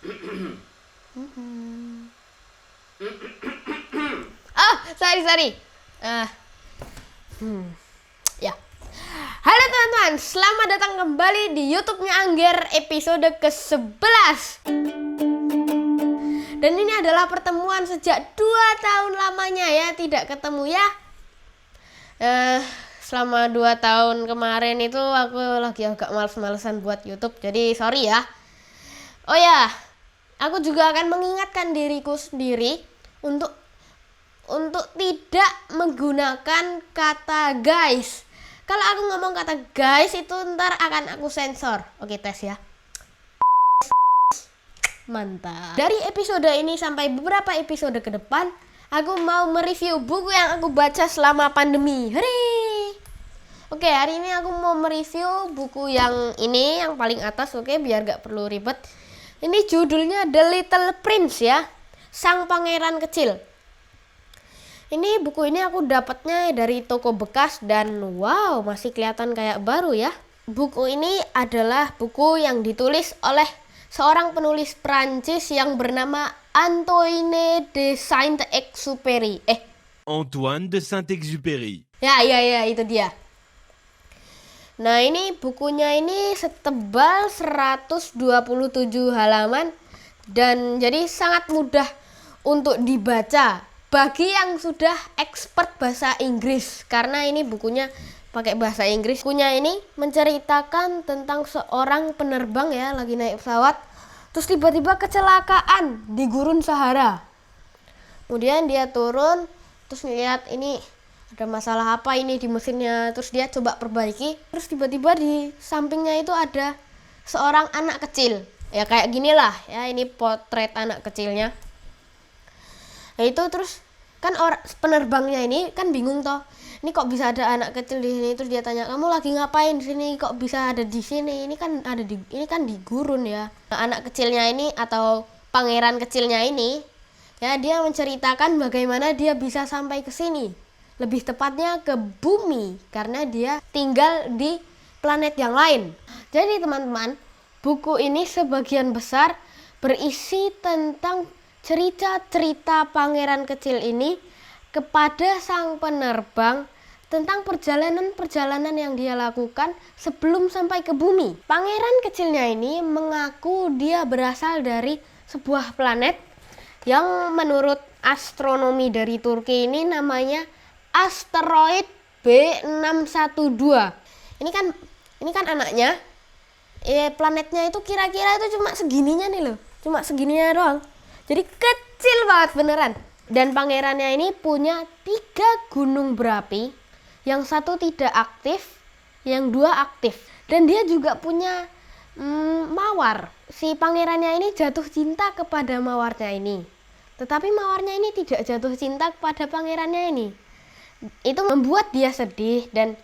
Oh, sorry. Ah, ya. Halo teman-teman, selamat datang kembali di YouTube-nya Angger episode ke-11. Dan ini adalah pertemuan sejak 2 tahun lamanya ya tidak ketemu ya. Selama 2 tahun kemarin itu aku lagi agak males-malesan buat YouTube, jadi sorry ya. Oh ya, aku juga akan mengingatkan diriku sendiri untuk tidak menggunakan kata guys. Kalau aku ngomong kata guys itu ntar akan aku sensor. Oke, tes ya. Mantap. Dari episode ini sampai beberapa episode ke depan, aku mau mereview buku yang aku baca selama pandemi. Hore! Oke, hari ini aku mau mereview buku yang ini, yang paling atas, oke, biar gak perlu ribet. Ini judulnya The Little Prince ya, Sang Pangeran Kecil. Ini buku ini aku dapatnya dari toko bekas dan wow, masih kelihatan kayak baru ya. Buku ini adalah buku yang ditulis oleh seorang penulis Prancis yang bernama Antoine de Saint-Exupéry. Antoine de Saint-Exupéry. Ya, itu dia. Nah, ini bukunya ini setebal 127 halaman dan jadi sangat mudah untuk dibaca bagi yang sudah expert bahasa Inggris, karena ini bukunya pakai bahasa Inggris. Bukunya ini menceritakan tentang seorang penerbang ya, lagi naik pesawat terus tiba-tiba kecelakaan di gurun Sahara. Kemudian dia turun terus ngeliat ini ada masalah apa ini di mesinnya, terus dia coba perbaiki, terus tiba-tiba di sampingnya itu ada seorang anak kecil ya, kayak gini lah ya, ini potret anak kecilnya. Nah itu terus kan orang penerbangnya ini kan bingung toh, ini kok bisa ada anak kecil di sini, terus dia tanya, kamu lagi ngapain di sini, kok bisa ada di sini, ini kan di gurun ya. Nah, anak kecilnya ini atau pangeran kecilnya ini ya, dia menceritakan bagaimana dia bisa sampai ke sini, lebih tepatnya ke bumi, karena dia tinggal di planet yang lain. Jadi teman-teman, buku ini sebagian besar berisi tentang cerita-cerita pangeran kecil ini kepada sang penerbang tentang perjalanan-perjalanan yang dia lakukan sebelum sampai ke bumi. Pangeran kecilnya ini mengaku dia berasal dari sebuah planet yang menurut astronomi dari Turki ini namanya asteroid B612. Ini kan anaknya. Planetnya itu kira-kira itu cuma segininya nih loh. Cuma segininya doang. Jadi kecil banget beneran. Dan pangerannya ini punya 3 gunung berapi. Yang satu tidak aktif, yang 2 aktif. Dan dia juga punya mawar. Si pangerannya ini jatuh cinta kepada mawarnya ini. Tetapi mawarnya ini tidak jatuh cinta kepada pangerannya ini. Itu membuat dia sedih dan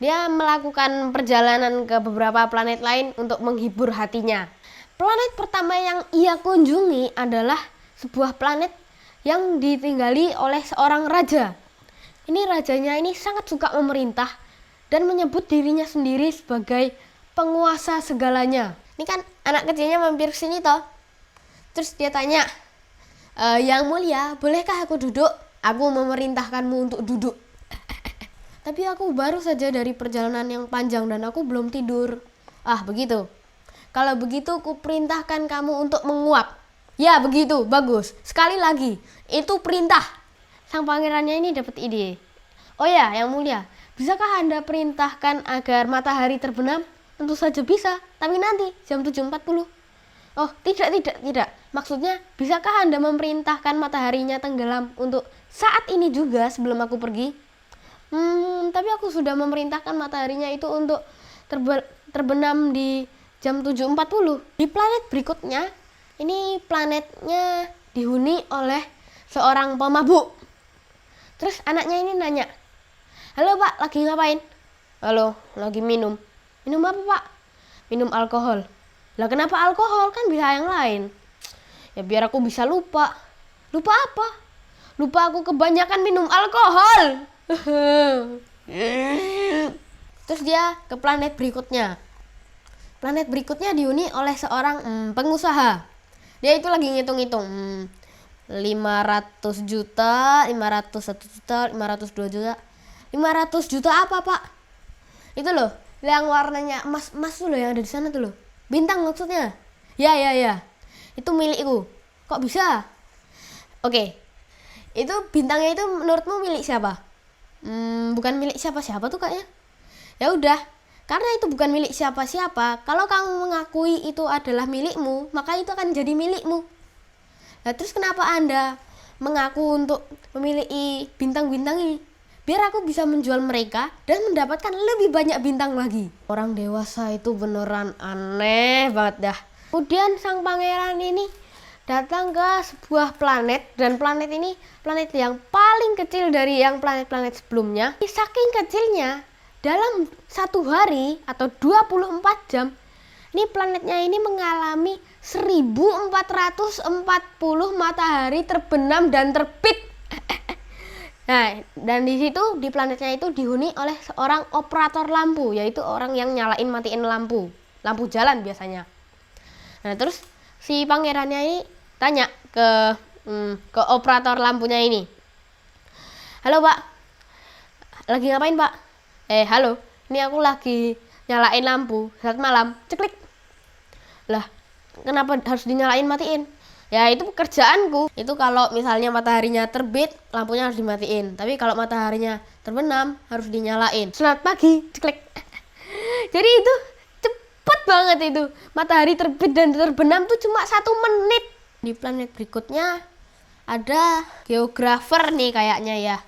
dia melakukan perjalanan ke beberapa planet lain untuk menghibur hatinya. Planet pertama yang ia kunjungi adalah sebuah planet yang ditinggali oleh seorang raja. Ini rajanya ini sangat suka memerintah dan menyebut dirinya sendiri sebagai penguasa segalanya. Ini kan anak kecilnya mampir sini toh. Terus dia tanya, yang mulia, bolehkah aku duduk? Aku memerintahkanmu untuk duduk. Tapi aku baru saja dari perjalanan yang panjang dan aku belum tidur. Ah, begitu. Kalau begitu aku perintahkan kamu untuk menguap. Ya, begitu. Bagus. Sekali lagi. Itu perintah. Sang pangerannya ini dapat ide. Oh ya, yang mulia, bisakah Anda perintahkan agar matahari terbenam? Tentu saja bisa, tapi nanti jam 7.40. Oh, tidak. Maksudnya, bisakah Anda memerintahkan mataharinya tenggelam untuk saat ini juga sebelum aku pergi? Tapi aku sudah memerintahkan mataharinya itu untuk terbenam di jam 7.40. Di planet berikutnya, ini planetnya dihuni oleh seorang pemabuk. Terus anaknya ini nanya, halo pak, lagi ngapain? Halo, lagi minum. Minum apa pak? Minum alkohol. Lah kenapa alkohol, kan bisa yang lain? Ya biar aku bisa lupa. Lupa apa? Lupa aku kebanyakan minum alkohol. Terus dia ke planet berikutnya. Planet berikutnya dihuni oleh seorang pengusaha. Dia itu lagi ngitung-ngitung. 500 juta, 501 juta, 502 juta. 500 juta apa, Pak? Itu loh, yang warnanya emas tuh loh, yang ada di sana tuh loh. Bintang maksudnya. Ya. Itu milikku. Kok bisa? Oke. Itu bintangnya itu menurutmu milik siapa? Bukan milik siapa-siapa tuh kayaknya. Ya udah, karena itu bukan milik siapa-siapa. Kalau kamu mengakui itu adalah milikmu, maka itu akan jadi milikmu. Nah, terus kenapa Anda mengaku untuk memiliki bintang-bintang ini? Biar aku bisa menjual mereka dan mendapatkan lebih banyak bintang lagi. Orang dewasa itu beneran aneh banget dah. Kemudian sang pangeran ini datang ke sebuah planet, dan planet ini planet yang paling kecil dari yang planet-planet sebelumnya. Saking kecilnya, dalam 1 hari atau 24 jam, ini planetnya ini mengalami 1440 matahari terbenam dan terbit. Nah, dan di situ di planetnya itu dihuni oleh seorang operator lampu, yaitu orang yang nyalain matiin lampu jalan biasanya. Nah, terus si pangerannya ini tanya ke operator lampunya ini. Halo, Pak. Lagi ngapain, Pak? Halo. Ini aku lagi nyalain lampu saat malam. Ceklik. Lah, kenapa harus dinyalain matiin? Ya, itu pekerjaanku. Itu kalau misalnya mataharinya terbit, lampunya harus dimatiin. Tapi kalau mataharinya terbenam, harus dinyalain. Selamat pagi, ceklik. Jadi itu cepet banget itu. Matahari terbit dan terbenam tuh cuma 1 menit. Di planet berikutnya ada geografer nih kayaknya ya.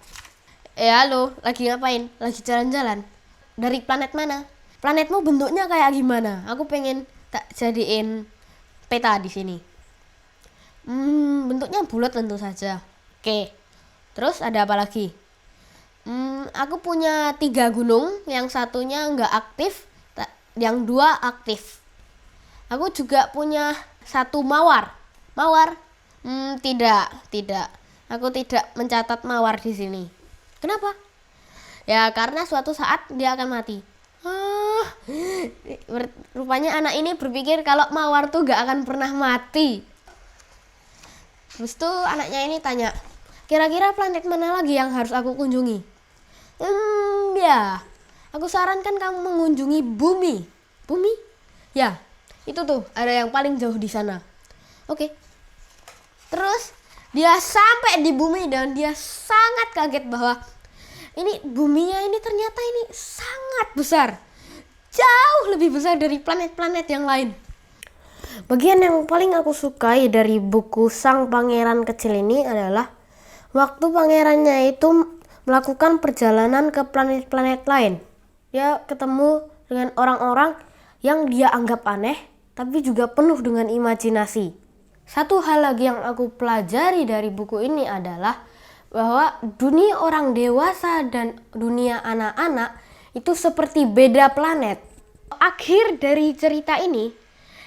Halo, lagi ngapain? Lagi jalan-jalan. Dari planet mana? Planetmu bentuknya kayak gimana? Aku pengen tak jadiin peta di sini. Bentuknya bulat tentu saja. Oke. Terus ada apa lagi? Aku punya 3 gunung, yang satunya nggak aktif, yang 2 aktif. Aku juga punya 1 mawar. Mawar? Tidak. Aku tidak mencatat mawar di sini. Kenapa? Ya, karena suatu saat dia akan mati. Rupanya anak ini berpikir kalau mawar tuh gak akan pernah mati. Terus tuh anaknya ini tanya, kira-kira planet mana lagi yang harus aku kunjungi? Ya, aku sarankan kamu mengunjungi bumi. Bumi? Ya, itu tuh ada yang paling jauh di sana. Oke. Terus dia sampai di bumi dan dia sangat kaget bahwa ini buminya ini ternyata ini sangat besar. Jauh lebih besar dari planet-planet yang lain. Bagian yang paling aku sukai dari buku Sang Pangeran Kecil ini adalah waktu pangerannya itu melakukan perjalanan ke planet-planet lain. Dia ketemu dengan orang-orang yang dia anggap aneh, tapi juga penuh dengan imajinasi. Satu hal lagi yang aku pelajari dari buku ini adalah bahwa dunia orang dewasa dan dunia anak-anak itu seperti beda planet. Akhir dari cerita ini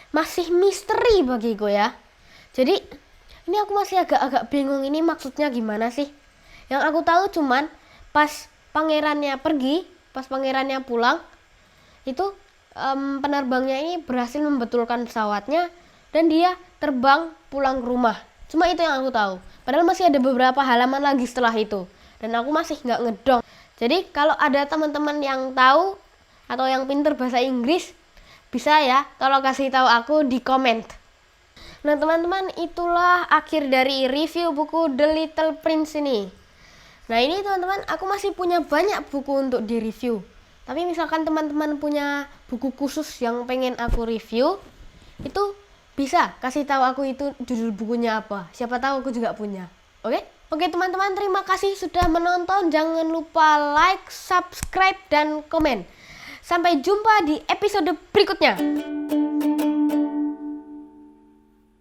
masih misteri bagiku ya. Jadi ini aku masih agak-agak bingung ini maksudnya gimana sih. Yang aku tahu cuman pas pangerannya pergi, pas pangerannya pulang, itu penerbangnya ini berhasil membetulkan pesawatnya dan dia terbang pulang ke rumah. Cuma itu yang aku tahu. Padahal masih ada beberapa halaman lagi setelah itu. Dan aku masih nggak ngedong. Jadi kalau ada teman-teman yang tahu atau yang pinter bahasa Inggris, bisa ya tolong kasih tahu aku di komen. Nah teman-teman, itulah akhir dari review buku The Little Prince ini. Nah ini teman-teman, aku masih punya banyak buku untuk di review. Tapi misalkan teman-teman punya buku khusus yang pengen aku review, itu bisa kasih tahu aku itu judul bukunya apa. Siapa tahu aku juga punya. Oke teman-teman, terima kasih sudah menonton. Jangan lupa like, subscribe, dan komen. Sampai jumpa di episode berikutnya.